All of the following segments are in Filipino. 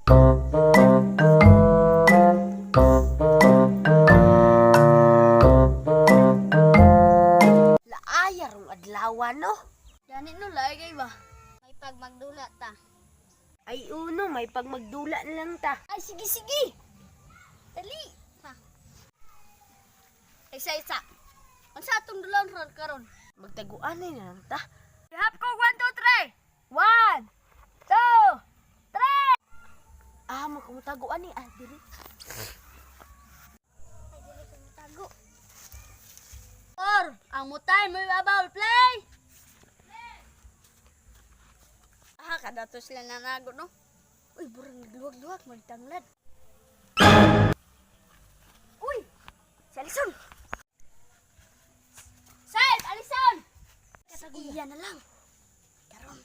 Laaya rong adlaw no. Gani no laay kay ba? May pag magdula ta. Ay uno, may pag magdula na lang ta. Ay sige sige. Dali. Ha. Isa-isa. Ang sa atong dulon ron karon. Magtaguan na lang ta. Hap ko 1 2 3. 1 2 3. Ah, magkumutaguan ni dili. Ay dili ko tago. Or, ang mutay mo ibabaw play. Ah, kada to sila nanago no. Uy, burang nagluwag-luwag magtanglad. Uy, si Alison. Save, Alison. Kasaguyan na lang. Karon.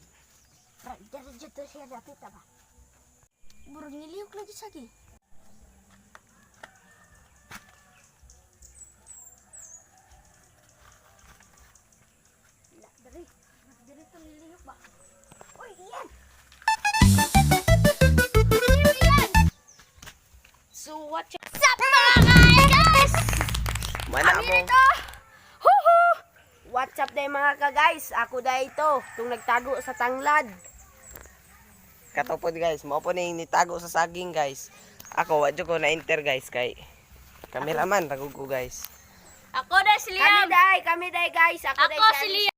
Radya to siya dapit ba? Burang niliyok lagi sagi. Dari to niliyok ba? Uy, iyan! Iyan! So what you... Sup mga guys! Mana Kami mo? nito! Huhu! What's up day mga ka-guys? Ako day ito, itong nagtago sa tanglad. Katupod guys, mo po ning nitago sa saging guys. Ako wadyo ko na enter guys kay cameraman ragugo guys. Ako na si Liam! Kami day guys. Ako day Ako si Liam!